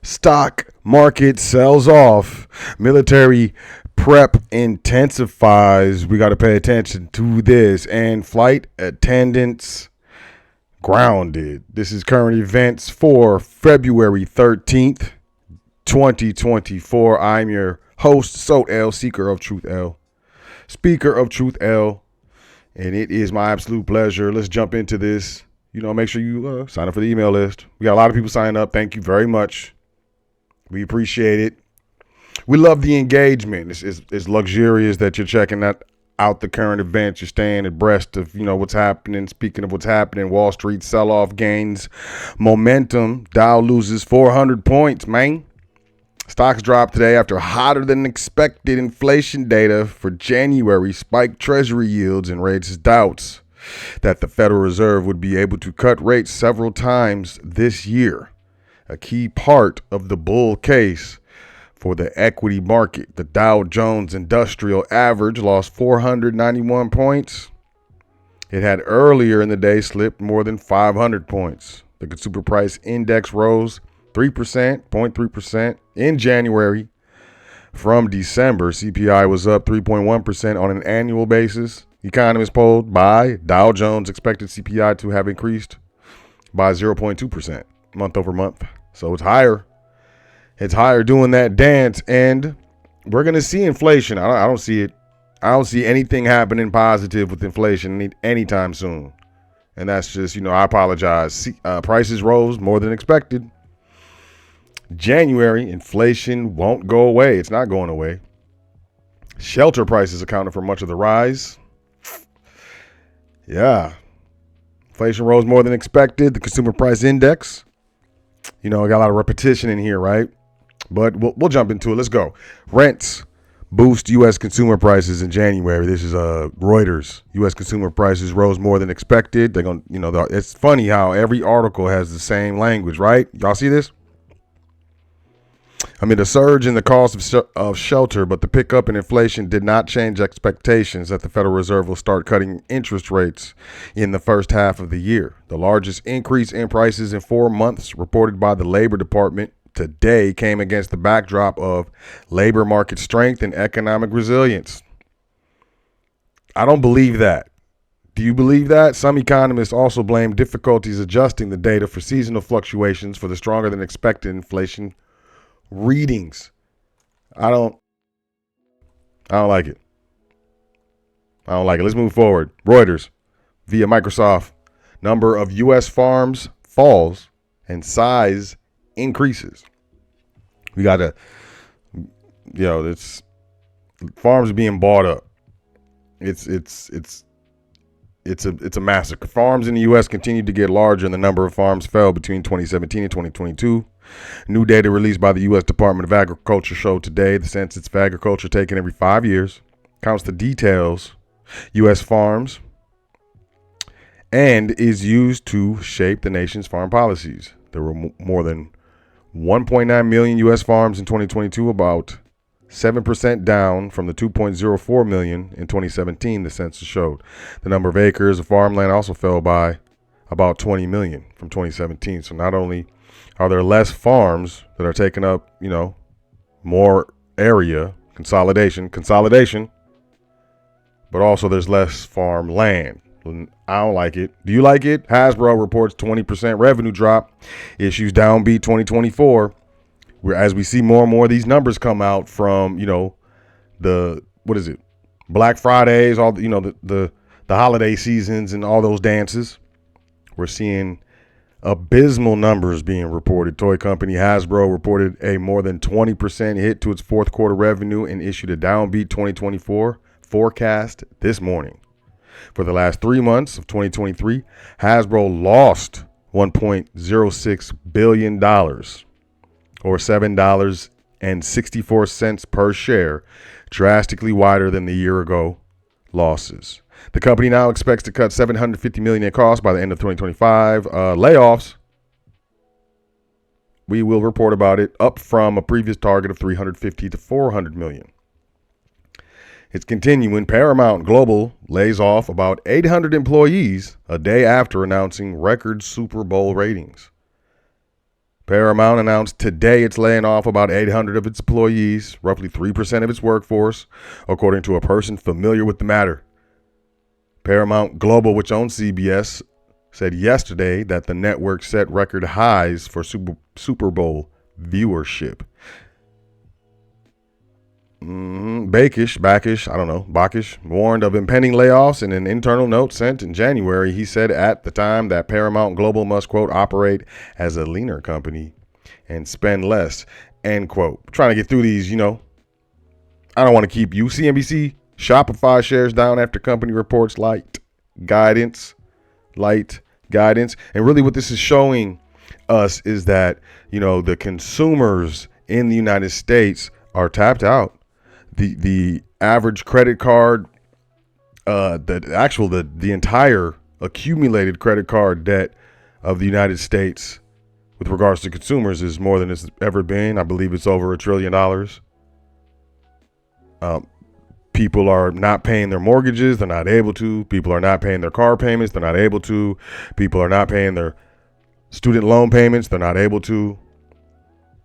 Stock market sells off. Military prep intensifies. We got to pay attention to this. And flight attendants grounded. This is current events for February 13th, 2024. I'm your host, Sot L, seeker of truth L, speaker of truth L. And it is my absolute pleasure. Let's jump into this. Make sure you sign up for the email list. We got a lot of people signing up. Thank you very much. We appreciate it. We love the engagement. It's luxurious that you're checking out the current events. You're staying abreast of, what's happening. Speaking of what's happening, Wall Street sell-off gains momentum. Dow loses 400 points, man. Stocks dropped today after hotter than expected inflation data for January spiked Treasury yields and raises doubts that the Federal Reserve would be able to cut rates several times this year. A key part of the bull case for the equity market. The Dow Jones Industrial Average lost 491 points. It had earlier in the day slipped more than 500 points. The Consumer Price Index rose 0.3% in January. From December, CPI was up 3.1% on an annual basis. Economists polled by Dow Jones expected CPI to have increased by 0.2% month over month. So it's higher. It's higher doing that dance. And we're going to see inflation. I don't see it. I don't see anything happening positive with inflation anytime soon. And that's just, I apologize. Prices rose more than expected. January, inflation won't go away. It's not going away. Shelter prices accounted for much of the rise. Yeah. Inflation rose more than expected. The Consumer Price Index. I got a lot of repetition in here, right? But we'll jump into it. Let's go. Rents boost U.S. consumer prices in January. This is Reuters. U.S. consumer prices rose more than expected. They're going, it's funny how every article has the same language, right? Y'all see this? A surge in the cost of shelter, but the pickup in inflation did not change expectations that the Federal Reserve will start cutting interest rates in the first half of the year. The largest increase in prices in 4 months reported by the Labor Department today came against the backdrop of labor market strength and economic resilience. I don't believe that. Do you believe that? Some economists also blame difficulties adjusting the data for seasonal fluctuations for the stronger than expected inflation readings. I don't like it. Let's move forward. Reuters via Microsoft. Number of U.S. farms falls and size increases. We got it's farms being bought up. It's a massacre. Farms in the U.S. continued to get larger, and the number of farms fell between 2017 and 2022. New data released by the U.S. Department of Agriculture showed today the Census of Agriculture taken every 5 years counts the details U.S. farms and is used to shape the nation's farm policies. There were more than 1.9 million U.S. farms in 2022, about 7% down from the 2.04 million in 2017, the census showed. The number of acres of farmland also fell by about 20 million from 2017. So not only are there less farms that are taking up, more area, consolidation, but also there's less farmland. I don't like it. Do you like it? Hasbro reports 20% revenue drop, issues downbeat 2024. As we see more and more of these numbers come out from, Black Fridays, all the holiday seasons and all those dances. We're seeing abysmal numbers being reported. Toy company Hasbro reported a more than 20% hit to its fourth quarter revenue and issued a downbeat 2024 forecast this morning. For the last 3 months of 2023, Hasbro lost $1.06 billion, or $7.64 per share, drastically wider than the year ago losses. The company now expects to cut $750 million in costs by the end of 2025. Layoffs, we will report about it, up from a previous target of $350 to $400 million. It's continuing. Paramount Global lays off about 800 employees a day after announcing record Super Bowl ratings. Paramount announced today it's laying off about 800 of its employees, roughly 3% of its workforce, according to a person familiar with the matter. Paramount Global, which owns CBS, said yesterday that the network set record highs for Super Bowl viewership. Backish, warned of impending layoffs in an internal note sent in January. He said at the time that Paramount Global must, quote, operate as a leaner company and spend less, end quote. Trying to get through these, I don't want to keep you. CNBC, Shopify shares down after company reports light guidance. And really what this is showing us is that, the consumers in the United States are tapped out. The average credit card, the entire accumulated credit card debt of the United States with regards to consumers is more than it's ever been. I believe it's over $1 trillion. People are not paying their mortgages. They're not able to. People are not paying their car payments. They're not able to. People are not paying their student loan payments. They're not able to.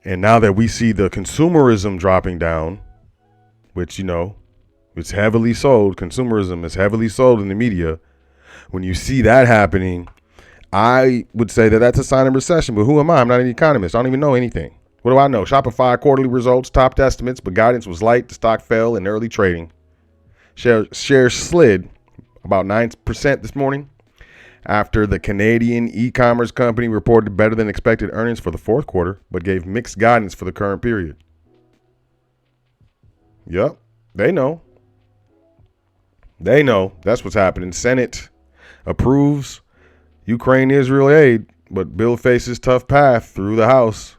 And now that we see the consumerism dropping down, which, it's heavily sold. Consumerism is heavily sold in the media. When you see that happening, I would say that that's a sign of recession. But who am I? I'm not an economist. I don't even know anything. What do I know? Shopify quarterly results topped estimates, but guidance was light. The stock fell in early trading. Shares slid about 9% this morning after the Canadian e-commerce company reported better than expected earnings for the fourth quarter, but gave mixed guidance for the current period. Yep, they know. That's what's happening. Senate approves Ukraine-Israel aid, but bill faces tough path through the House.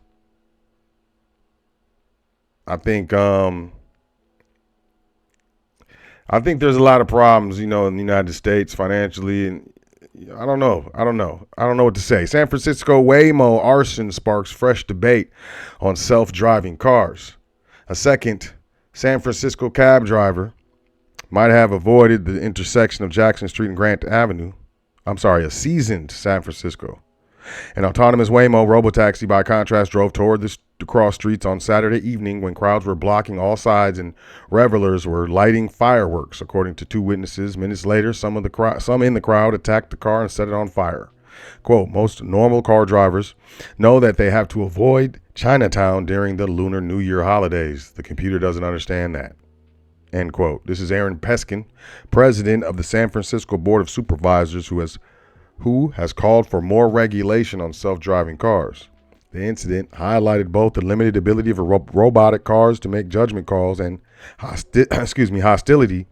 I think there's a lot of problems, in the United States financially, and I don't know what to say. San Francisco Waymo arson sparks fresh debate on self-driving cars. A second San Francisco cab driver might have avoided the intersection of Jackson Street and Grant Avenue. A seasoned San Francisco. An autonomous Waymo robotaxi, by contrast, drove toward the cross streets on Saturday evening when crowds were blocking all sides and revelers were lighting fireworks, according to two witnesses. Minutes later, some in the crowd attacked the car and set it on fire. Quote, most normal car drivers know that they have to avoid Chinatown during the Lunar New Year holidays. The computer doesn't understand that. End quote. This is Aaron Peskin, president of the San Francisco Board of Supervisors, who has called for more regulation on self-driving cars. The incident highlighted both the limited ability of robotic cars to make judgment calls and hostility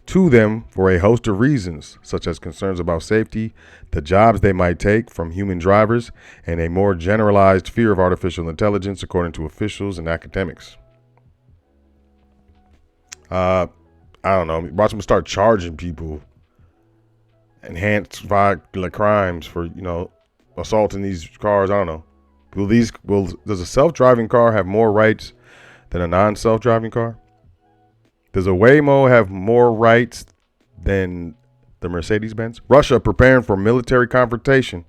to them for a host of reasons, such as concerns about safety, the jobs they might take from human drivers, and a more generalized fear of artificial intelligence, according to officials and academics. I don't know. Watch them start charging people enhanced crimes for, assaulting these cars. I don't know. Does a self-driving car have more rights than a non-self-driving car? Does a Waymo have more rights than the Mercedes-Benz? Russia preparing for military confrontation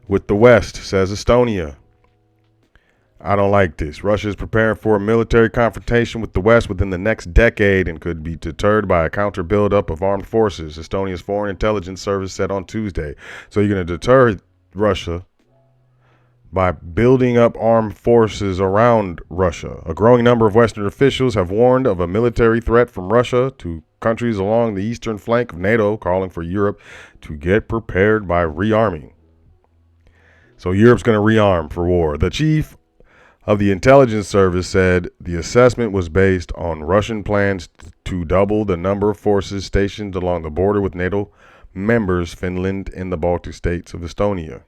with the West, says Estonia. I don't like this. Russia is preparing for a military confrontation with the West within the next decade and could be deterred by a counter buildup of armed forces, Estonia's foreign intelligence service said on Tuesday. So you're going to deter Russia by building up armed forces around Russia. A growing number of Western officials have warned of a military threat from Russia to countries along the eastern flank of NATO, calling for Europe to get prepared by rearming. So Europe's going to rearm for war. The chief of the intelligence service said the assessment was based on Russian plans to double the number of forces stationed along the border with NATO members, Finland, and the Baltic states of Estonia.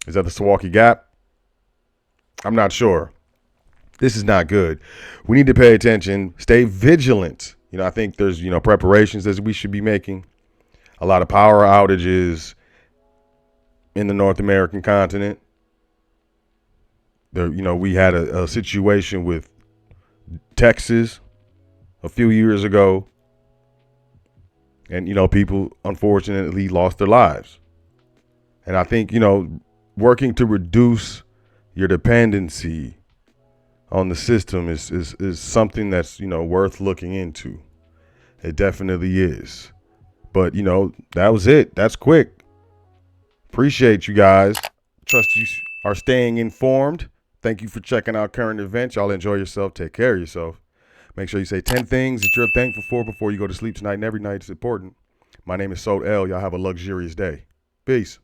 Is that the Suwalki Gap? I'm not sure. This is not good. We need to pay attention, stay vigilant. I think there's, preparations that we should be making. A lot of power outages in the North American continent. There, we had a situation with Texas a few years ago. And, people unfortunately lost their lives. And I think, working to reduce your dependency on the system is something that's, worth looking into. It definitely is. But, that was it. That's quick. Appreciate you guys. Trust you are staying informed. Thank you for checking out current events. Y'all enjoy yourself. Take care of yourself. Make sure you say 10 things that you're thankful for before you go to sleep tonight, and every night is important. My name is Sot L. Y'all have a luxurious day. Peace.